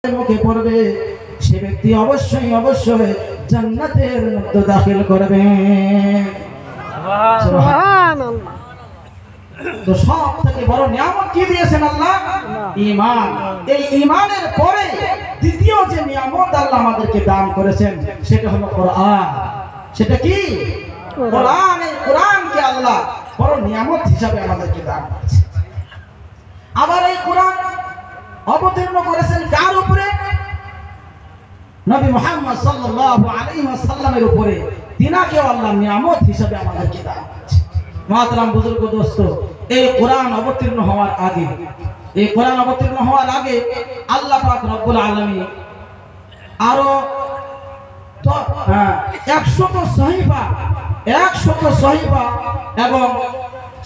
মুখে পড়বে সে ব্যক্তি অবশ্যই অবশ্যই জান্নাতের মধ্যে দাখিল করবে। সুবহানাল্লাহ। তো সব থেকে বড় নিয়ামত কি দিয়েছেন আল্লাহ? ঈমান। এই ঈমানের পরে দ্বিতীয় যে নিয়ামত আল্লাহ আমাদেরকে দান করেছেন সেটা হলো কোরআন। সেটা কি? কোরআন। এই কোরআনকে আল্লাহ বড় নিয়ামত হিসাবে আমাদেরকে দান করেছেন। আবার এই কোরআন অবতীর্ণ করেছেন কার উপরে? নবী মুহাম্মদ সাল্লাল্লাহু আলাইহি ওয়াসাল্লামের উপরে। তিনাকে আল্লাহ নিয়ামত হিসাবে আমাদেরকে দান করেছেন। মাতরাম বুজুর্গ দোস্ত, এই কোরআন অবতীর্ণ হওয়ার আগে আল্লাহ পাক রব্বুল আলামিন আরো 100 সহিফা এবং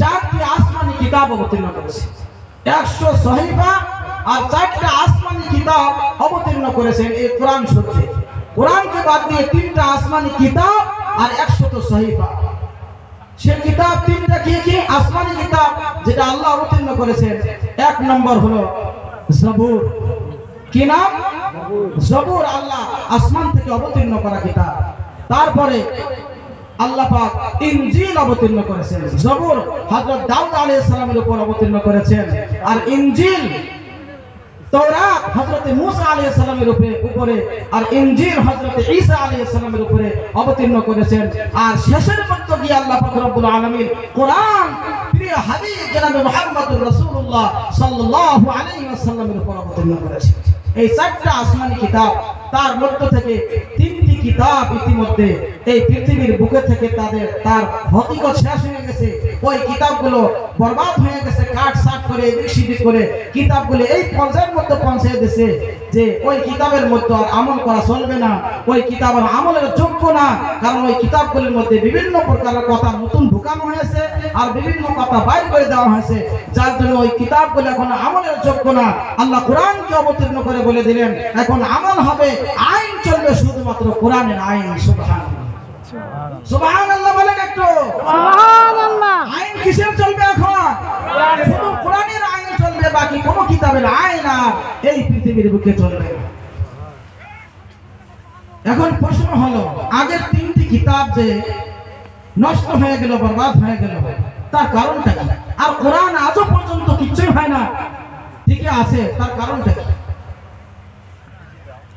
4টি আসমানি কিতাব অবতীর্ণ করেছেন। 100 সহিফা আর 4টা আসমানি কিতাব অবতীর্ণ করেছেন এই কোরআন শরীফে। কোরআনকে বাদ দিয়ে 3টা আসমানি কিতাব আর 100 সহিফা। সে কিতাব 3টা কি আসমানি কিতাব যেটা আল্লাহ অবতীর্ণ করেছেন। 1 নম্বর হলো জবুর। কি নাম? জবুর। আল্লাহ আসমান থেকে অবতীর্ণ করা কিতাব। তারপরে আল্লাহ পাক ইনজিল অবতীর্ণ করেছেন। জবুর হযরত দাউদ আলাইহিস সালামের উপর অবতীর্ণ করেছেন, আর ইনজিল তাওরাত হযরত মূসা আলাইহিস সালামের উপরে, আর ইনজিল হযরত ঈসা আলাইহিস সালামের উপরে অবতীর্ণ করেছেন। আর শেষের মধ্যে গিয়ে আল্লাহ পাক রব্বুল আলামিন কোরআন প্রিয় হাবিব জনাবে মুহাম্মদুর রাসূলুল্লাহ সাল্লাল্লাহু আলাইহি ওয়াসাল্লামের উপর অবতীর্ণ করেছেন। এই 4টা আসমানি কিতাব, তার মধ্য থেকে 3টি কিতাব ইতিমধ্যে এই পৃথিবীর বুকে থেকে তার হকিকত শেষ হয়ে গেছে। ওই কিতাবগুলো বরবাদ হয়ে গেছে, কাট সাট করে এদিক সেদিক করে কিতাবগুলো এই পর্যায়ের মধ্যে পৌঁছে দিয়েছে যে ওই কিতাবের মধ্যে আর আমল করা চলবে না। ওই কিতাব আর আমলের যোগ্য না, কারণ ওই কিতাবগুলোর মধ্যে বিভিন্ন প্রকারের কথা নতুন ঢুকানো হয়েছে আর বিভিন্ন কথা বাইর করে দেওয়া হয়েছে, যার জন্য ওই কিতাবগুলো এখন আমলের যোগ্য না। আল্লাহ কোরআনকে অবতীর্ণ করে বলে দিলেন এখন আমল হবে, আইন চলবে শুধুমাত্র কোরআনের আইন। সুবহানাল্লাহ, সুবহানাল্লাহ বলেন একটু। সুবহানাল্লাহ। আইন কিসের চলবে এখন? শুধু কোরআনের আইন চলবে, বাকি কোনো কিতাবের আইন আর এই পৃথিবীর বুকে চলবে না। এখন প্রশ্ন হলো, আগের 3টি কিতাব যে নষ্ট হয়ে গেল, বরবাদ হয়ে গেল, তার কারণটা কি? আর কোরআন আজও পর্যন্ত কিচ্ছুই হয় না, ঠিকই আছে, তার কারণটা কি?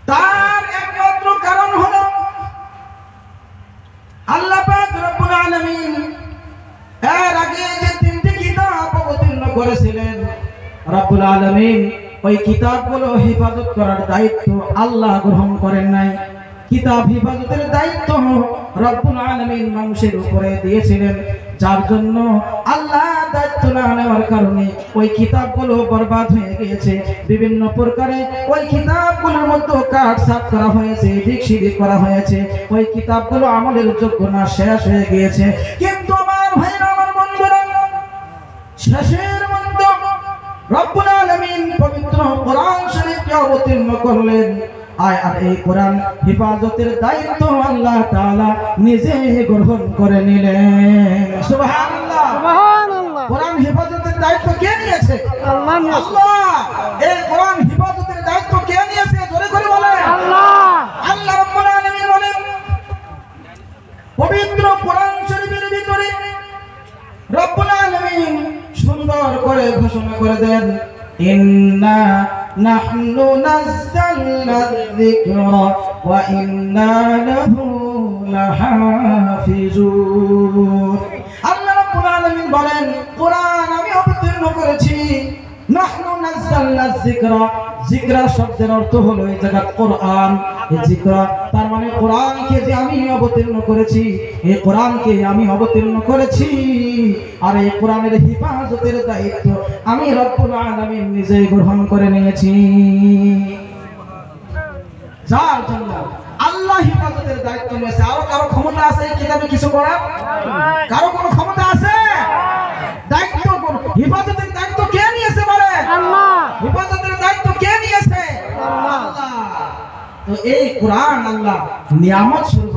তার একমাত্র কারণ হলো আল্লাহ পাক রব্বুল আলামিন এর আগে যে 3টি কিতাব অবতীর্ণ করেছিলেন, রব্বুল আলামিন ওই কিতাবগুলো হেফাজত করার দায়িত্ব আল্লাহ গ্রহণ করেন নাই। কিতাব হেফাজতের দায়িত্ব রব্বুল আলামিন মানুষের উপরে দিয়েছিলেন, যার জন্য আল্লাহ দায়িত্ব না নেওয়ার কারণে ওই কিতাবগুলো বরবাদ হয়ে গিয়েছে। বিভিন্ন প্রকারে ওই কিতাবগুলোর মধ্যে কাট সাফ করা হয়েছে, দিক সিদিক করা হয়েছে। ওই কিতাবগুলো আমলের যোগ্য না, শেষ হয়ে গিয়েছে। কিন্তু আমার ভাইরা, আমার বন্ধুরা, শেষের মধ্যে রব্বুল আলামিন পবিত্র কোরআন শরীফকে অবতীর্ণ করলেন। আর এই কোরআন হেফাজতের দায়িত্ব আল্লাহ তাআলা নিজে গ্রহণ করে নিলেন। সুবহানাল্লাহ, সুবহানাল্লাহ। কোরআন হেফাজতের দায়িত্ব কে নিয়েছে? আল্লাহ। এই কোরআন হেফাজতের দায়িত্ব কে নিয়েছে? জোরে করে বলেন। আল্লাহ। আল্লাহ রাব্বুল আলামিন বলেন পবিত্র কোরআন শরীফের ভিতরে রব্বুল আলামিন সুন্দর করে ঘোষণা করে দেন, ইন্না নাহনু নাযালনা যিকরা ওয়া ইন্না লাহু লাহাফিজুন। আল্লাহ রাব্বুল আলামিন বলেন কোরআন আমি অবতীর্ণ করেছি। নাহনু নাযালনা যিকরা, যিকরা শব্দের অর্থ হলো এই জায়গা কোরআন। এই যিকরা তার মানে কোরআনকে যে আমি অবতীর্ণ করেছি, এই কোরআনকে আমি অবতীর্ণ করেছি। আর এই কোরআনের হেফাজতের দায়িত্ব আমি রব্বুল আলামিন নিজে গ্রহণ করে নিয়েছি। যার জন্য আল্লাহ হেফাজতের দায়িত্ব নিয়েছে। আরো কারো ক্ষমতা আছে এই কিতাবে কিছু করার? কারো কোনো ক্ষমতা আছে? দায়িত্ব হেফাজতের দায়িত্ব কে নিয়েছে বলে? আল্লাহ। হেফাজতের দায়িত্ব কে নিয়েছে? আল্লাহ। তো এই কোরআন আল্লাহ নিয়ামত স্বরূপ